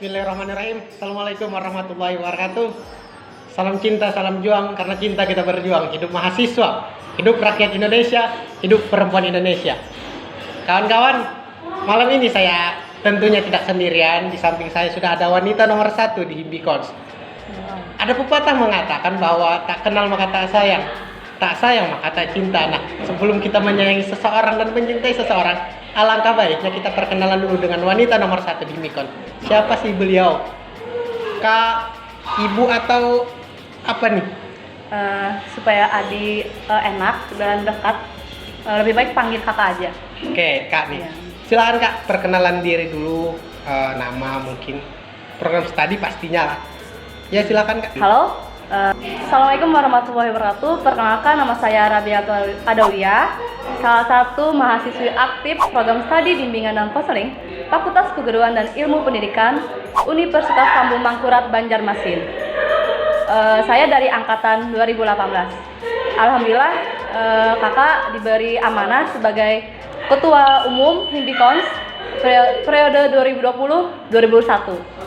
Bismillahirrahmanirrahim. Assalamualaikum warahmatullahi wabarakatuh. Salam cinta, salam juang. Karena cinta kita berjuang. Hidup mahasiswa, hidup rakyat Indonesia, hidup perempuan Indonesia. Kawan-kawan, malam ini saya tentunya tidak sendirian. Di samping saya sudah ada wanita nomor 1 di Himbikons. Ada pepatah mengatakan bahwa tak kenal maka tak sayang, tak sayang maka tak cinta. Nah, sebelum kita menyayangi seseorang dan mencintai seseorang, alangkah baiknya kita perkenalan dulu dengan wanita nomor 1 di Himbikons. Siapa sih beliau? Kak, ibu atau apa nih? Supaya Adi enak dan dekat, lebih baik panggil kakak aja. Oke, Kak nih. Iya. Silakan Kak, perkenalan diri dulu, nama mungkin, program studi pastinya lah. Ya silakan Kak. Halo, Assalamualaikum warahmatullahi wabarakatuh. Perkenalkan, nama saya Rabiatul Adawiyah, salah satu mahasiswi aktif program studi bimbingan dan konseling Fakultas Keguruan dan Ilmu Pendidikan Universitas Tambun Mangkurat Banjarmasin. Saya dari angkatan 2018. Alhamdulillah, kakak diberi amanah sebagai Ketua Umum Himbikons periode 2020-2021.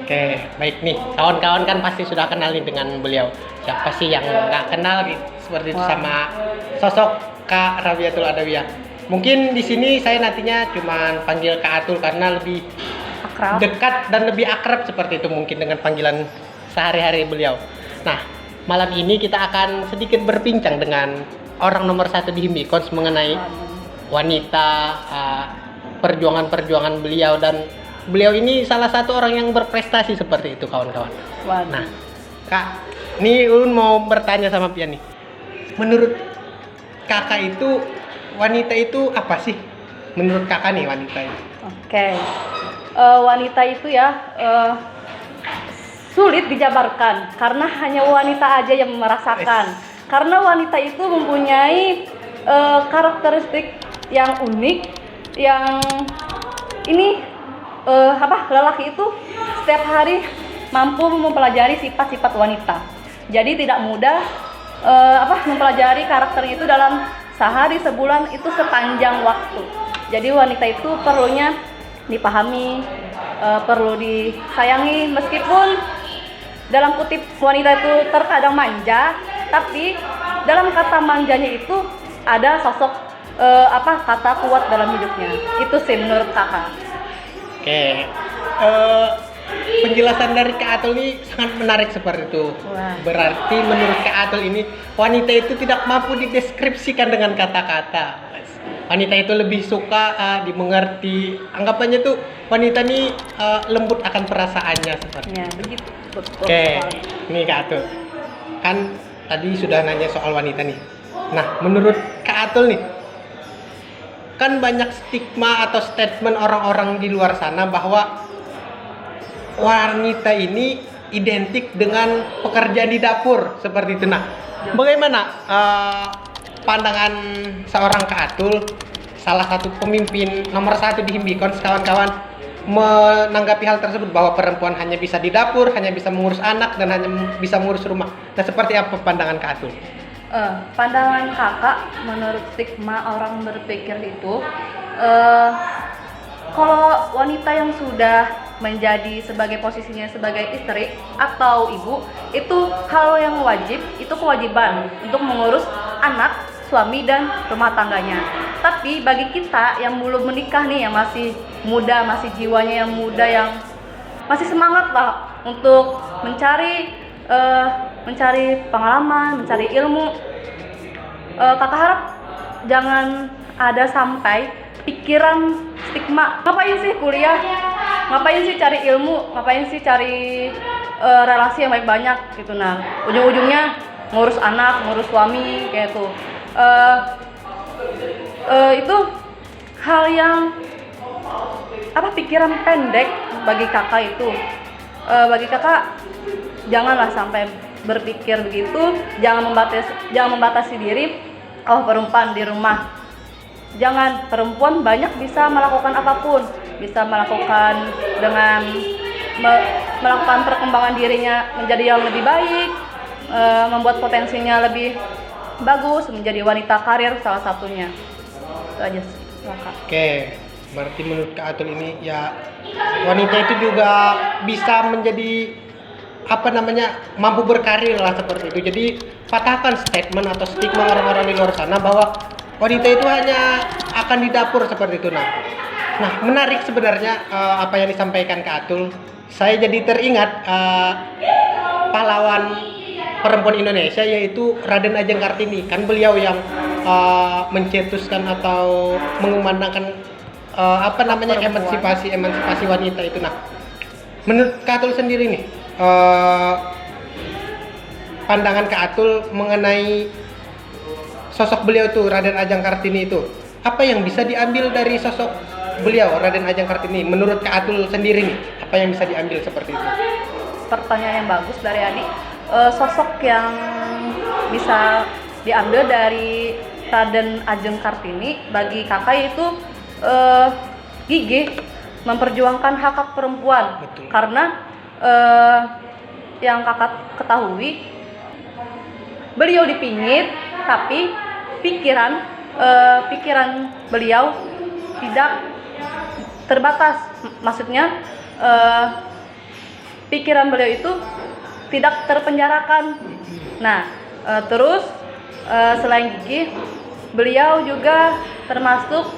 Oke, baik nih. Kawan-kawan kan pasti sudah kenal nih dengan beliau. Siapa sih yang nggak kenal gitu, seperti itu sama sosok Kak Rabiatul Adawiyah. Mungkin di sini saya nantinya cuman panggil Kak Atul karena lebih Akrab. dekat dan lebih akrab seperti itu mungkin dengan panggilan sehari-hari beliau. Nah, malam ini kita akan sedikit berbincang dengan orang nomor 1 di Himbikons mengenai wanita, perjuangan-perjuangan beliau, dan beliau ini salah satu orang yang berprestasi seperti itu kawan-kawan. Waduh. Nah, Kak, ini Ulun mau bertanya sama Pian nih. Menurut Kakak itu wanita itu apa sih? Menurut Kakak nih wanita itu. Oke. Wanita itu ya sulit dijabarkan karena hanya wanita aja yang merasakan. Karena wanita itu mempunyai karakteristik yang unik, yang ini lelaki itu setiap hari mampu mempelajari sifat-sifat wanita. Jadi tidak mudah mempelajari karakternya itu dalam sehari, sebulan, itu sepanjang waktu. Jadi wanita itu perlunya dipahami, perlu disayangi, meskipun dalam kutip wanita itu terkadang manja, tapi dalam kata manjanya itu ada sosok kata kuat dalam hidupnya. Itu sih menurut kakak. Oke, penjelasan dari Kak Atul ini sangat menarik seperti itu. Wah. Berarti menurut Kak Atul ini wanita itu tidak mampu dideskripsikan dengan kata-kata. Wanita itu lebih suka dimengerti. Anggapannya tuh wanita ini lembut akan perasaannya seperti Ya, itu. begitu. Betul. Oke, nih Kak Atul. Kan tadi sudah nanya soal wanita nih. Nah, menurut Kak Atul nih, kan banyak stigma atau statement orang-orang di luar sana bahwa wanita ini identik dengan pekerjaan di dapur seperti itu. Nah, bagaimana pandangan seorang Kak Atul, salah satu pemimpin nomor 1 di Himbikons, kawan-kawan, menanggapi hal tersebut bahwa perempuan hanya bisa di dapur, hanya bisa mengurus anak, dan hanya bisa mengurus rumah. Nah, seperti apa pandangan Kak Atul? Pandangan kakak menurut stigma orang berpikir itu, kalau wanita yang sudah menjadi sebagai posisinya sebagai istri atau ibu, itu hal yang wajib, itu kewajiban untuk mengurus anak, suami, dan rumah tangganya. Tapi bagi kita yang belum menikah nih, yang masih muda, masih jiwanya yang muda, yang masih semangat lah untuk mencari pengalaman, mencari ilmu, kakak harap jangan ada sampai pikiran stigma, ngapain sih kuliah, ngapain sih cari ilmu, ngapain sih cari relasi yang banyak gitu. Nah, ujung-ujungnya ngurus anak, ngurus suami kayak tuh. Itu hal yang pikiran pendek bagi kakak itu. Bagi kakak, janganlah sampai berpikir begitu, jangan membatasi diri. Perempuan di rumah, jangan, perempuan banyak bisa melakukan apapun, bisa melakukan dengan melakukan perkembangan dirinya menjadi yang lebih baik, membuat potensinya lebih bagus, menjadi wanita karir salah satunya. Itu aja sih. Oke, Berarti menurut Kak Atul ini ya wanita itu juga bisa menjadi mampu berkarir lah seperti itu. Jadi patahkan statement atau stigma orang-orang di luar sana bahwa wanita itu hanya akan di dapur seperti itu. Nah menarik sebenarnya apa yang disampaikan Kak Atul. Saya jadi teringat pahlawan perempuan Indonesia yaitu Raden Ajeng Kartini. Kan beliau yang mencetuskan atau mengumandangkan emansipasi wanita itu. Nah, menurut Kak Atul sendiri nih, pandangan Kak Atul mengenai sosok beliau itu Raden Ajeng Kartini itu, apa yang bisa diambil dari sosok beliau Raden Ajeng Kartini? Menurut Kak Atul sendiri nih, apa yang bisa diambil seperti itu? Pertanyaan yang bagus dari Adi. Sosok yang bisa diambil dari Raden Ajeng Kartini bagi kakak itu gigih memperjuangkan hak perempuan. Betul. Karena yang kakak ketahui, beliau dipingit tapi pikiran beliau tidak terbatas. Maksudnya pikiran beliau itu tidak terpenjarakan. Nah, terus selain gigih, beliau juga termasuk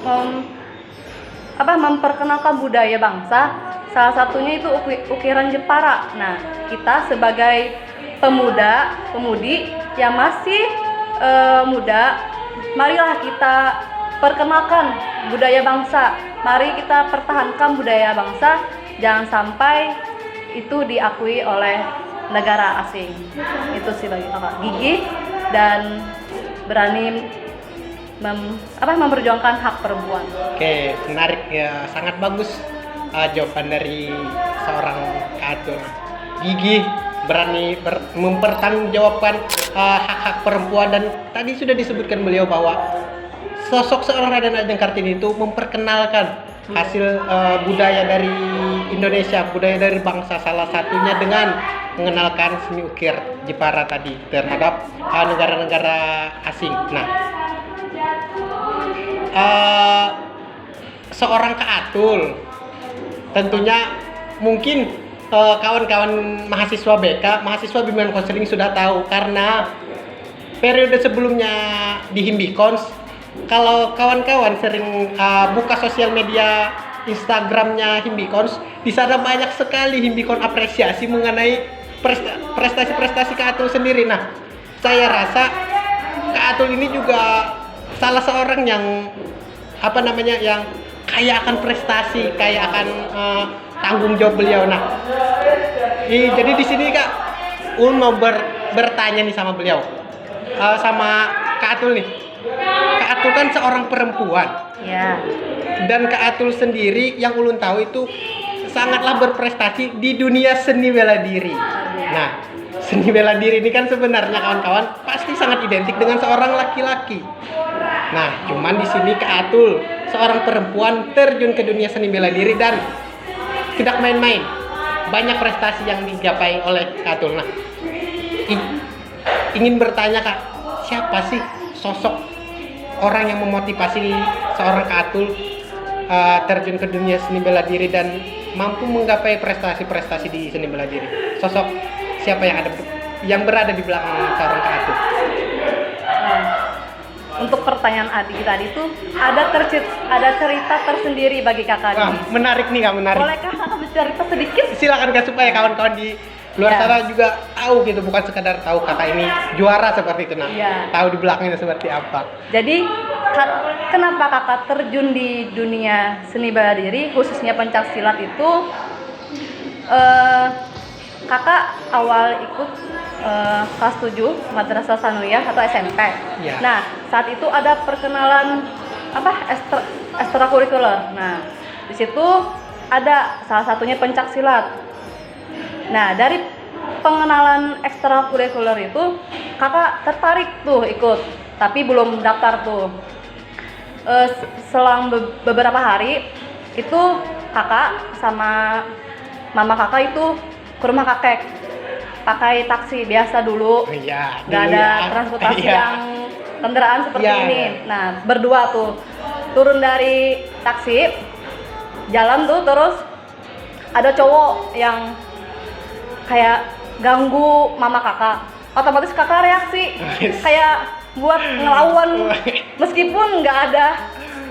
memperkenalkan budaya bangsa. Salah satunya itu ukiran Jepara. Nah, kita sebagai pemudi yang masih muda, marilah kita perkenalkan budaya bangsa. Mari kita pertahankan budaya bangsa, jangan sampai itu diakui oleh negara asing. Itu sih bagi kakak, gigih dan berani memperjuangkan hak perempuan. Oke, menarik ya, sangat bagus jawaban dari seorang Kak Atul. Gigih, berani mempertanggungjawabkan hak-hak perempuan, dan tadi sudah disebutkan beliau bahwa sosok seorang Raden Ajeng Kartini itu memperkenalkan hasil budaya dari Indonesia, budaya dari bangsa, salah satunya dengan mengenalkan seni ukir Jepara tadi terhadap negara-negara asing. Nah, seorang Kak Atul tentunya mungkin kawan-kawan mahasiswa BK, mahasiswa bimbingan konseling sudah tahu, karena periode sebelumnya di Himbikons, kalau kawan-kawan sering buka sosial media Instagramnya Himbikons, di sana banyak sekali Himbikon apresiasi mengenai prestasi-prestasi Kak Atul sendiri. Nah, saya rasa Kak Atul ini juga salah seorang yang yang kaya akan prestasi, kaya akan tanggung jawab beliau. Nah, jadi di sini Kak mau bertanya nih sama beliau, sama Kak Atul nih. Kak Atul kan seorang perempuan. Ya. Dan Kak Atul sendiri yang ulun tahu itu sangatlah berprestasi di dunia seni bela diri. Nah, seni bela diri ini kan sebenarnya kawan-kawan pasti sangat identik dengan seorang laki-laki. Nah, cuman di sini Kak Atul seorang perempuan terjun ke dunia seni bela diri dan tidak main-main. Banyak prestasi yang digapai oleh Kak Atul. Nah, ingin bertanya Kak, siapa sih sosok orang yang memotivasi seorang Kak Atul terjun ke dunia seni bela diri dan mampu menggapai prestasi-prestasi di seni bela diri? Sosok siapa yang berada di belakang seorang Kak Atul? Untuk pertanyaan Adi tadi itu ada cerita tersendiri bagi kakak. Menarik nih Kak, menarik. Bolehkah kakak bercerita sedikit? Silakan Kak, supaya kawan-kawan di luar sana juga tahu gitu, bukan sekadar tahu kakak ini juara seperti itu. Nah, tahu di belakangnya seperti apa. Jadi kenapa kakak terjun di dunia seni bela diri khususnya pencak silat itu? Kakak awal ikut kelas 7 Madrasah Sanawiyah atau SMP. Ya. Nah, saat itu ada perkenalan ekstrakurikuler. Nah, di situ ada salah satunya pencak silat. Nah, dari pengenalan ekstrakurikuler itu kakak tertarik tuh ikut, tapi belum daftar tuh. Selang beberapa hari itu kakak sama mama kakak itu ke rumah kakek pakai taksi biasa dulu. Iya, nggak ada transportasi yang kendaraan seperti ini. Iya. Nah, berdua tuh turun dari taksi, jalan tuh terus ada cowok yang kayak ganggu mama kakak, otomatis kakak reaksi kayak buat ngelawan meskipun nggak ada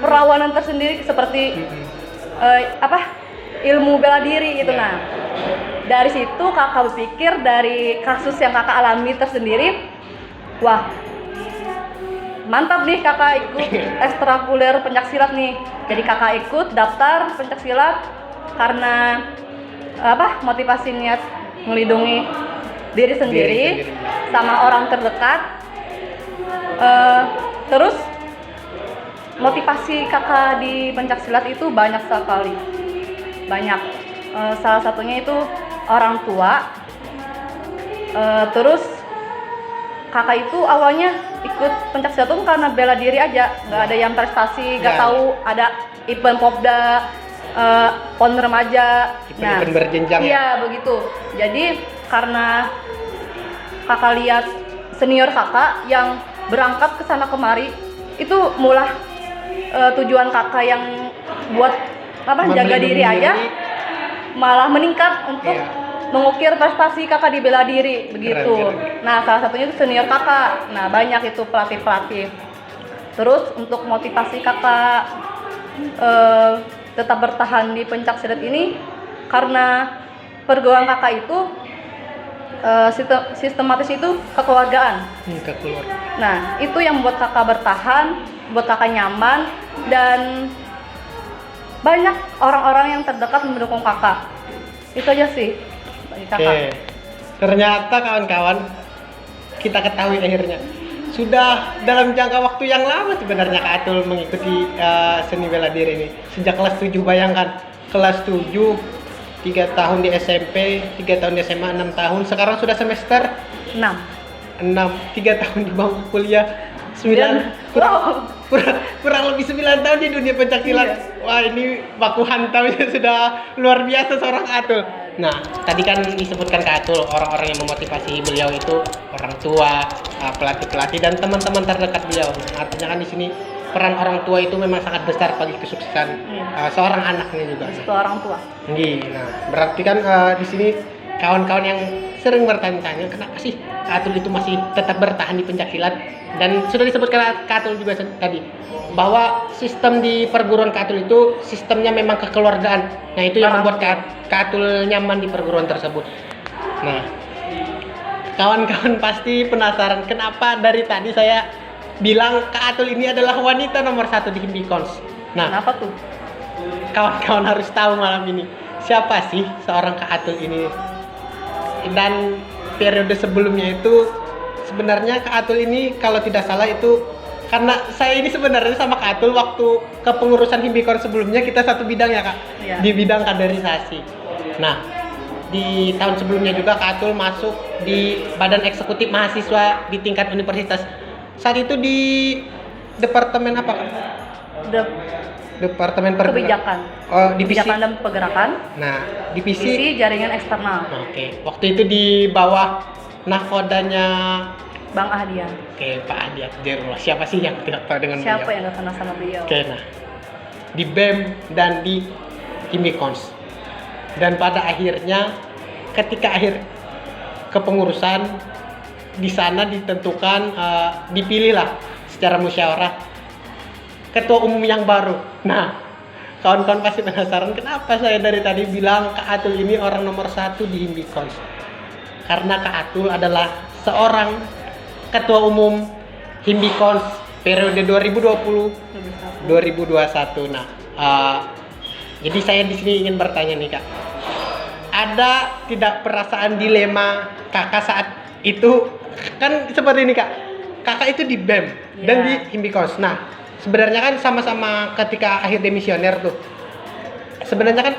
perlawanan tersendiri seperti ilmu bela diri gitu. Nah dari situ kakak berpikir dari kasus yang kakak alami tersendiri, wah mantap nih kakak ikut ekstrakurikuler pencaksilat nih. Jadi kakak ikut daftar pencaksilat karena motivasi niat melindungi diri sendiri sama orang terdekat. Terus motivasi kakak di pencaksilat itu banyak sekali, salah satunya itu orang tua. Terus kakak itu awalnya ikut pencaksilat itu karena bela diri aja, nggak ada yang prestasi, nggak tahu ada event popda, pon remaja, event berjenjang. Iya begitu. Jadi karena kakak lihat senior kakak yang berangkat ke sana kemari, itu mulai tujuan kakak yang buat jaga diri aja malah meningkat untuk mengukir prestasi kakak di bela diri begitu. Keren. Nah salah satunya itu senior kakak. Nah banyak itu pelatih. Terus untuk motivasi kakak tetap bertahan di pencaksilat ini karena pergaulan kakak itu sistematis itu kekeluargaan. Nah itu yang membuat kakak bertahan, buat kakak nyaman, dan banyak orang-orang yang terdekat mendukung kakak. Itu aja sih bagi kakak. Oke. Ternyata kawan-kawan, kita ketahui akhirnya sudah dalam jangka waktu yang lama sebenarnya Kak Atul mengikuti seni bela diri ini. Sejak kelas 7, bayangkan, kelas 7, 3 tahun di SMP, 3 tahun di SMA, 6 tahun, sekarang sudah semester 6, 3 tahun di bangku kuliah, 9, kurang lebih 9 tahun di dunia pencaksilat. Wah ini baku hantamnya sudah luar biasa seorang Atul. Nah tadi kan disebutkan Kak Atul, orang-orang yang memotivasi beliau itu orang tua, pelatih-pelatih, dan teman-teman terdekat beliau. Artinya kan di sini peran orang tua itu memang sangat besar bagi kesuksesan seorang anaknya juga. Orang tua. Nah berarti kan di sini kawan-kawan yang sering bertanya-tanya kenapa sih Kak Atul itu masih tetap bertahan di pencaksilat, dan sudah disebutkan Kak Atul juga tadi bahwa sistem di perguruan Kak Atul itu sistemnya memang kekeluargaan. Nah itu yang membuat Kak Atul nyaman di perguruan tersebut. Nah kawan-kawan pasti penasaran kenapa dari tadi saya bilang Kak Atul ini adalah wanita nomor 1 di Himbikons. Nah kenapa tuh? Kawan-kawan harus tahu malam ini siapa sih seorang Kak Atul ini. Dan periode sebelumnya itu sebenarnya Kak Atul ini kalau tidak salah itu karena saya ini sebenarnya sama Kak Atul waktu kepengurusan Himbikon sebelumnya kita satu bidang ya Kak, di bidang kaderisasi. Nah di tahun sebelumnya juga Kak Atul masuk di badan eksekutif mahasiswa di tingkat universitas. Saat itu di departemen apa Kak? Departemen Kebijakan. Kebijakan dan Pergerakan. Nah, divisi jaringan eksternal. Oke. Waktu itu di bawah nahkodanya Bang Ahdian. Oke, Pak Ahdian. Siapa sih yang tidak tahu dengan beliau? Siapa beliau? yang nggak kenal sama beliau? Oke, nah. Di BEM dan di Himbikons. Dan pada akhirnya ketika akhir kepengurusan di sana ditentukan dipilihlah secara musyawarah ketua umum yang baru. Nah, kawan-kawan pasti penasaran kenapa saya dari tadi bilang Kak Atul ini orang nomor 1 di Himbikons. Karena Kak Atul adalah seorang ketua umum Himbikons periode 2020-2021. Nah, jadi saya di sini ingin bertanya nih Kak, ada tidak perasaan dilema Kakak saat itu? Kan seperti ini Kak, Kakak itu di BEM dan di Himbikons. Nah, sebenarnya kan sama-sama ketika akhir demisioner tuh. Sebenarnya kan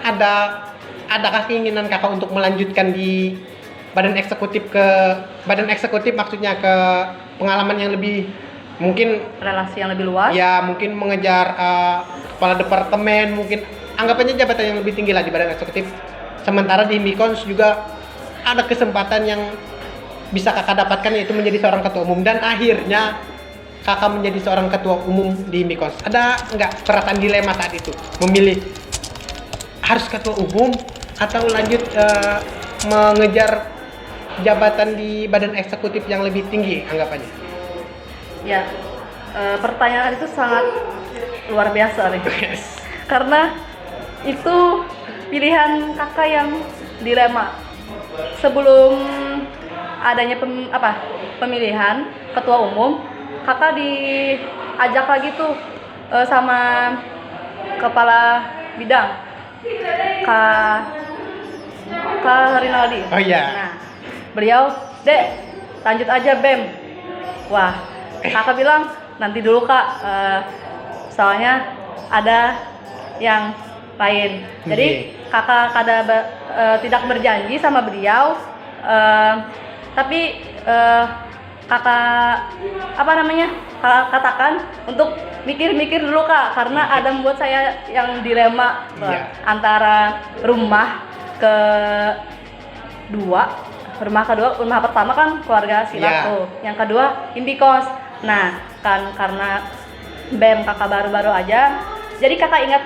adakah keinginan Kakak untuk melanjutkan di badan eksekutif maksudnya ke pengalaman yang lebih mungkin relasi yang lebih luas? Ya, mungkin mengejar kepala departemen, mungkin anggapannya jabatan yang lebih tinggi lah di badan eksekutif. Sementara di Himbikons juga ada kesempatan yang bisa Kakak dapatkan, yaitu menjadi seorang ketua umum, dan akhirnya Kakak menjadi seorang ketua umum di Himbikons. Ada nggak perasaan dilema saat itu memilih harus ketua umum atau lanjut mengejar jabatan di badan eksekutif yang lebih tinggi anggapannya? Ya, pertanyaan itu sangat luar biasa nih. Karena itu pilihan kakak yang dilema. Sebelum adanya pemilihan ketua umum, kakak diajak lagi tuh sama kepala bidang Kak Rinaldi. Oh iya. Nah, beliau, "Dek, lanjut aja BEM." Wah, kakak bilang, "Nanti dulu Kak, soalnya ada yang lain." Jadi kakak tidak berjanji sama beliau, tapi kakak kakak katakan untuk mikir-mikir dulu Kak, karena ada membuat saya yang dilema antara rumah kedua, rumah pertama kan keluarga silat tuh, yang kedua Indikos. Nah kan karena BEM kakak baru-baru aja, jadi kakak ingat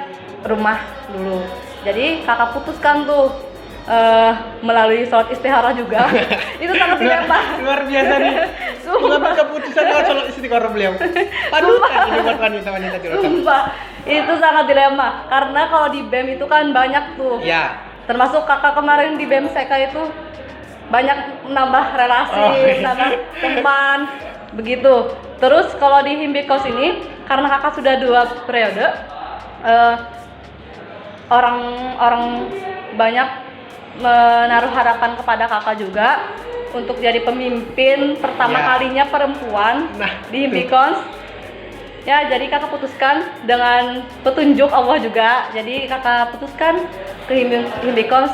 rumah dulu. Jadi kakak putuskan tuh melalui sholat istihara juga. Itu sangat dilema. Luar biasa nih. Mengambil keputusan dengan sholat istihara beliau. Panutan ini buat wanita-wanita di luar sana. Sumpah, itu sangat dilema. Karena kalau di BEM itu kan banyak tuh. Ya. Termasuk kakak kemarin di BEM SEKA itu banyak menambah relasi, menambah teman, begitu. Terus kalau di Himbikos ini, karena kakak sudah 2 periode, orang banyak menaruh harapan kepada kakak juga untuk jadi pemimpin pertama kalinya perempuan di Himbikos. Ya, jadi kakak putuskan dengan petunjuk Allah juga. Jadi kakak putuskan ke Himbikos,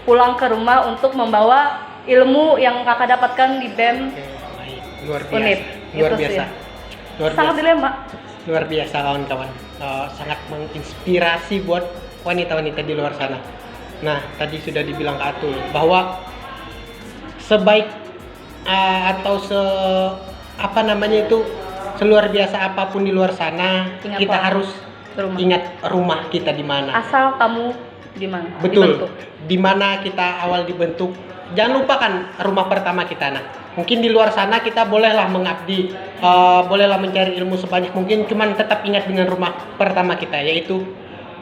pulang ke rumah untuk membawa ilmu yang kakak dapatkan di BEM. Luar biasa. Unip. Luar Itu biasa. sih. Luar Sangat biasa. dilema. Luar biasa kawan-kawan. Sangat menginspirasi buat wanita-wanita di luar sana. Nah, tadi sudah dibilang Kak Atul bahwa sebaik atau seluar biasa apapun di luar sana, kita harus ingat rumah kita di mana. Asal kamu di mana? Betul. Di mana kita awal dibentuk. Jangan lupakan rumah pertama kita. Nah, mungkin di luar sana kita bolehlah mengabdi, bolehlah mencari ilmu sebanyak mungkin, cuman tetap ingat dengan rumah pertama kita, yaitu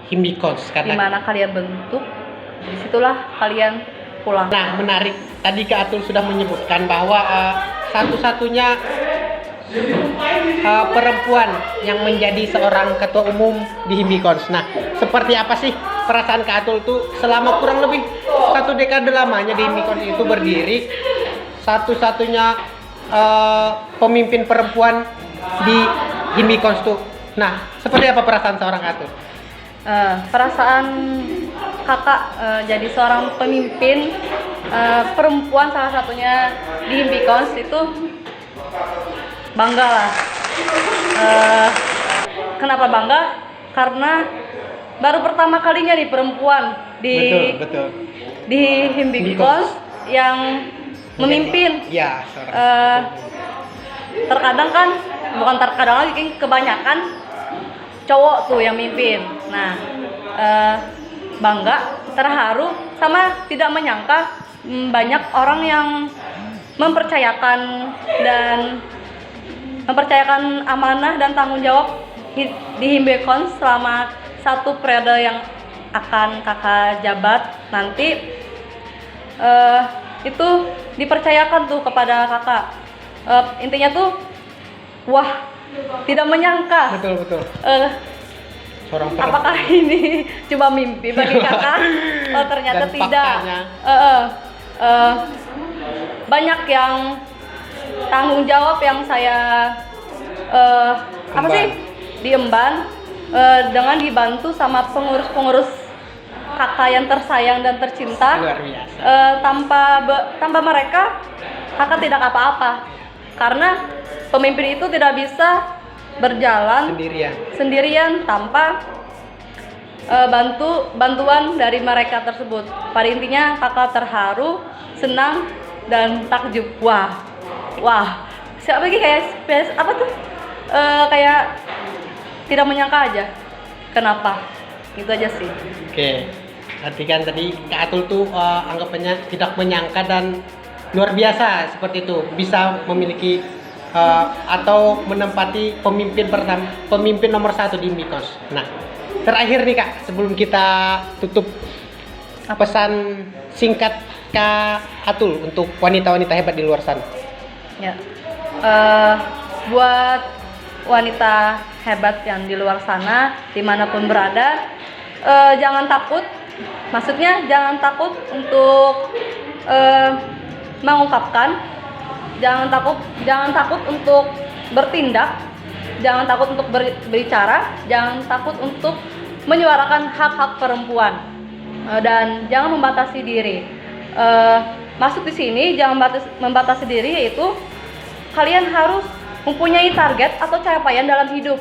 Himbikos. Di mana kalian bentuk, disitulah kalian pulang. Nah, menarik. Tadi Kak Atul sudah menyebutkan bahwa satu-satunya perempuan yang menjadi seorang ketua umum di Himbikos. Nah, seperti apa sih perasaan Kak Atul tuh selama kurang lebih 1 dekade lamanya di Himbikos itu berdiri, satu-satunya pemimpin perempuan di Himbikos tuh. Nah, seperti apa perasaan seorang Kak Atul? Perasaan kakak jadi seorang pemimpin perempuan salah satunya di Himbikos itu bangga lah. Kenapa bangga? Karena baru pertama kalinya nih perempuan betul. di Himbikos yang memimpin. Ya, terkadang kan, bukan terkadang lagi, kebanyakan cowok tuh yang mimpin. Nah, bangga, terharu, sama tidak menyangka banyak orang yang mempercayakan amanah dan tanggung jawab di Himbikos selama 1 periode yang akan kakak jabat nanti. Itu dipercayakan tuh kepada kakak. Intinya tuh, wah, tidak menyangka. Betul. Apakah ini cuma mimpi bagi kakak? Ternyata dan tidak. Banyak yang tanggung jawab yang saya diemban dengan dibantu sama pengurus-pengurus kakak yang tersayang dan tercinta. Luar biasa. Tanpa mereka kakak tidak apa-apa, karena pemimpin itu tidak bisa berjalan sendirian tanpa bantuan dari mereka tersebut. Pada intinya kakak terharu, senang, dan takjub. Wah, siapa lagi kayak kayak tidak menyangka aja. Kenapa? Itu aja sih. Oke. Berarti kan tadi Kak Atul tuh anggapannya tidak menyangka dan luar biasa seperti itu, bisa memiliki atau menempati pemimpin nomor 1 di Mikos. Nah, terakhir nih Kak, sebelum kita tutup, pesan singkat Kak Atul untuk wanita-wanita hebat di luar sana. Ya, buat wanita hebat yang di luar sana, dimanapun berada, jangan takut. Maksudnya jangan takut untuk mengungkapkan, jangan takut untuk bertindak, jangan takut untuk berbicara, jangan takut untuk menyuarakan hak-hak perempuan, dan jangan membatasi diri. Masuk di sini jangan membatasi diri, yaitu kalian harus mempunyai target atau capaian dalam hidup.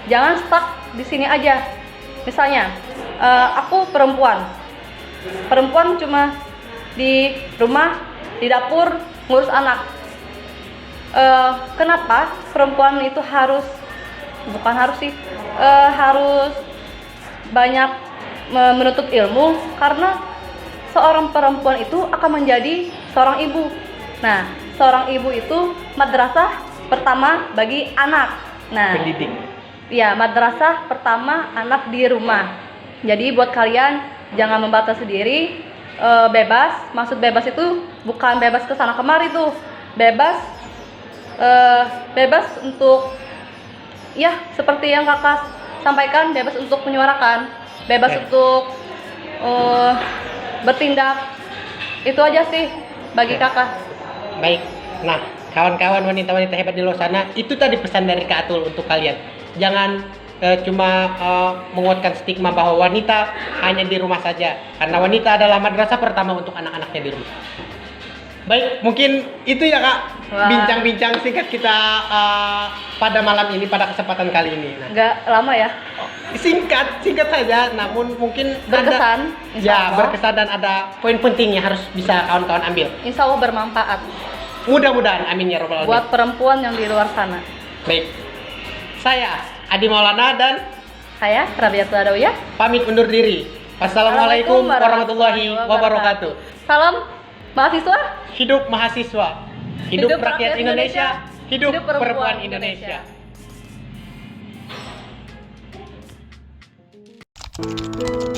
Jangan stuck di sini aja. Misalnya, aku perempuan cuma di rumah, di dapur, ngurus anak. Kenapa perempuan itu harus banyak menuntut ilmu? Karena seorang perempuan itu akan menjadi seorang ibu. Nah, seorang ibu itu madrasah pertama bagi anak. Nah, Pendidik. ya, madrasah pertama anak di rumah. Jadi buat kalian jangan membatasi diri, bebas. Maksud bebas itu bukan bebas ke sana kemari tuh. Bebas untuk, ya seperti yang kakak sampaikan, bebas untuk menyuarakan, bebas untuk bertindak. Itu aja sih bagi kakak. Baik. Nah, kawan-kawan wanita-wanita hebat di luar sana, itu tadi pesan dari Kak Atul untuk kalian. Jangan cuma menguatkan stigma bahwa wanita hanya di rumah saja, karena wanita adalah madrasah pertama untuk anak-anaknya di rumah. Baik, mungkin itu ya Kak, Wah. bincang-bincang singkat kita pada malam ini, pada kesempatan kali ini. Nah, Nggak lama ya, singkat saja, namun mungkin berkesan. ada, Insya ya Allah. berkesan dan ada poin penting yang harus bisa kawan-kawan ambil. Insya Allah bermanfaat Mudah-mudahan, amin ya robbal alamin. buat perempuan yang di luar sana. Baik, saya Adi Maulana dan Saya Rabiatul Adawiyah. pamit undur diri. Wassalamualaikum warahmatullahi wabarakatuh. Salam mahasiswa. Hidup mahasiswa, hidup Hidup rakyat rakyat Indonesia, Indonesia, hidup hidup perempuan perempuan Indonesia. Indonesia.